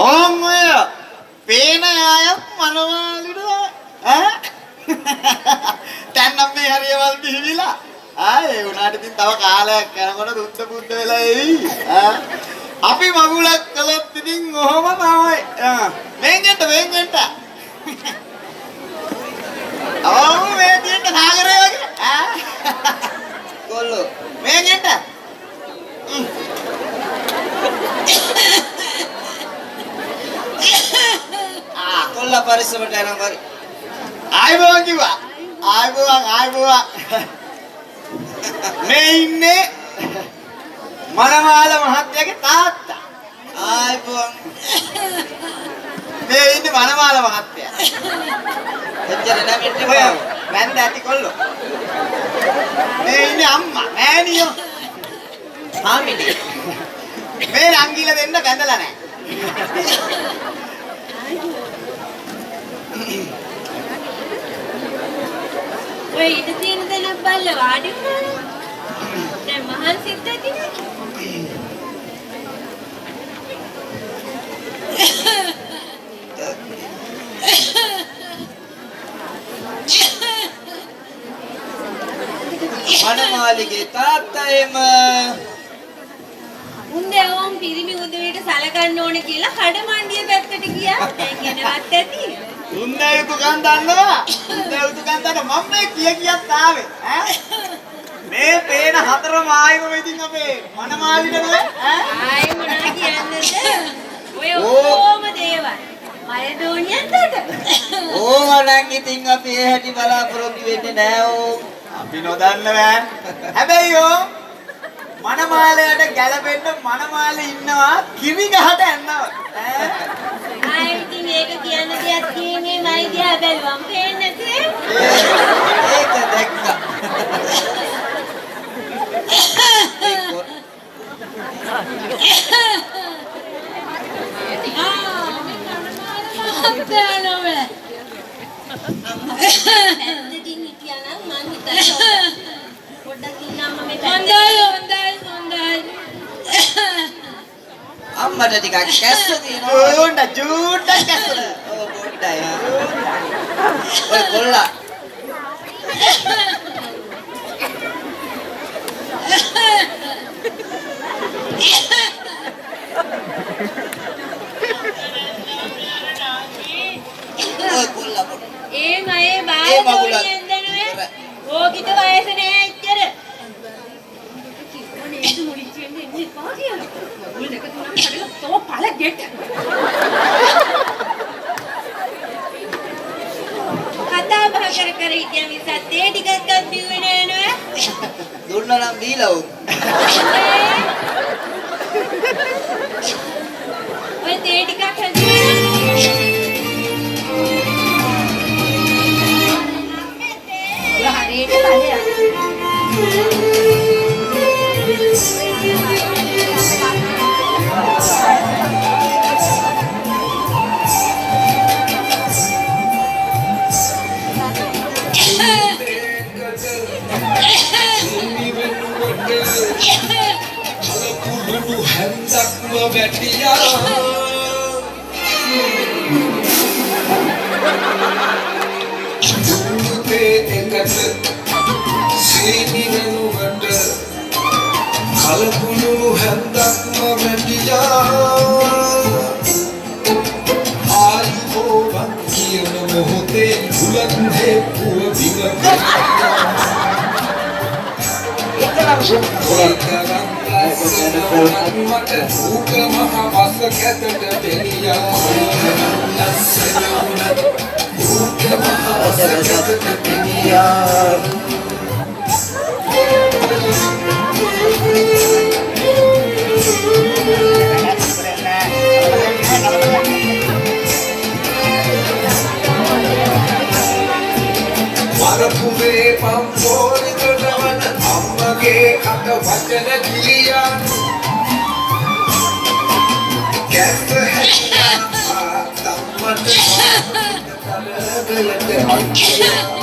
ඕම් ඔය පේන අය මනමාලිට ඈ දැන් නම් මේ හරියවල් බිහිවිලා ආයේ උනාට ඉතින් තව කාලයක් යනකොට දුද්ද බුද්ද වෙලා එයි අපි මගුලක් කළොත් ඉතින් ඔහොම තමයි වෙන්ගෙන්ට ඕම් මේ තියෙන සාගරය වගේ කොල්ලෝ වෙන්ගෙන්ට කොල්ලා පරිස්සමට යනවා වගේ ආයිබෝන් කිව්වා ආයිබෝන් මේ ඉන්නේ මනමාල මහත්තයාගේ තාත්තා ආයිබෝන් මේ ඉන්නේ මනමාල මහත්තයා එච්චර නැමිට මැන්ද ඇති කොල්ලෝ මේ ඉන්නේ අම්මා මෑණියෝ සාමිනි මේ රංගිල දෙන්න බැඳලා නැහැ ඔය ඉත තියෙන දේ බල්ල වාඩි වුණා. දැන් මහල් සිත් ඇතිනේ. මනමාලිගේ තාත්තා එම උන්දේ ඕම් පිරිමි උදේට සලකන්න ඕනේ කියලා කඩමණ්ඩිය පැත්තට ගියා. දැන් එනවත් ඇති. උන්දේ උතුකන් දන්නවා. උන්දේ උතුකන් දන්න මම මේ කියක් ආවේ. ඈ මේ පේන හතරම ආයෙම ඉතින් අපේ මනමාලිට ඈ ආයෙ මොනවා කියන්නේද? ඔය ඕම දේවල්. මය දෝනියන්ට. ඕවනම් ඉතින් අපි ඒ හැටි බලාපොරොත්තු වෙන්නේ නෑ ඕ. අපි නොදන්න බෑ. හැබැයි ඕ මනමාලයට ගැලපෙන්න මනමාලේ ඉන්නවා කිරි ගහට යනවා. ආයෙ ඉතින් ඒක කියන්න දෙයක් කියන්නේ මයි දිහා බැලුවම් පේන්නේ නැති. ඒක දැක්කා. අම්මට ටිකක් කැස්ස තියෙනවා. ඕන්න ජූට්ටක් කැස්සද? ඔව් පොඩ්ඩයි. ඔය කොල්ලා. ඔය කොල්ලා පොඩ්ඩ. ඒ මයේ බාලෝනියෙන් දනුවේ. ඕකිට වයස නෑ එච්චර. මොනේද මුලිච්ච වෙන්නේ ඉන්නේ පාගියන. මුල් දෙක තුනක් කඩලා තෝ පළ ගෙට. කතා බහ කර හිටියා මිසත් ඒ ටිකක්වත් බිව්වේ නෑ නෝ. දුන්නා නම් දීලා උන්. ඔය තේ ටිකක් හදිලා හරියට බලයක්. කලකුණු හැන්දක්ම වැටියා ආයුබෝවන් කියන මොහොතේ බුලන්දේ පුව විවකලා මට උක මහ වස කැතට දෙලියා ලස්සන උනත් උක මහ වස කැතට දෙලියා මරපුවේ පම්පෝරි දොඩවන අම්මගේ කට වචන කිලියන් කැස්ස හැකියා තම්මට කලබලට අන්තියා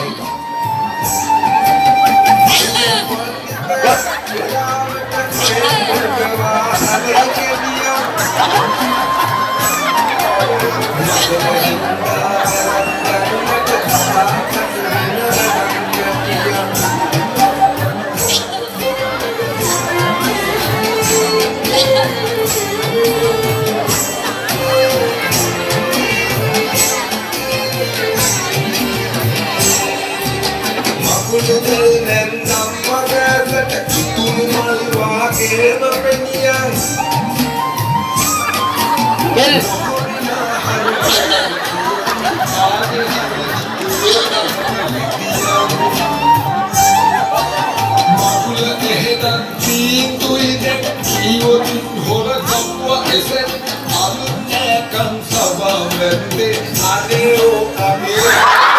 මකුළුදල් නැන්නම් මගකට කිතුණු මල් වාගේම පෙනියයි මකුල එහෙදන් තීන්දුයි දෙක් කීවොතින් හොර කප්පුව එසෙන් අලුත් නෑකම් සබා වැත්තේ අනේ ඕ කගේ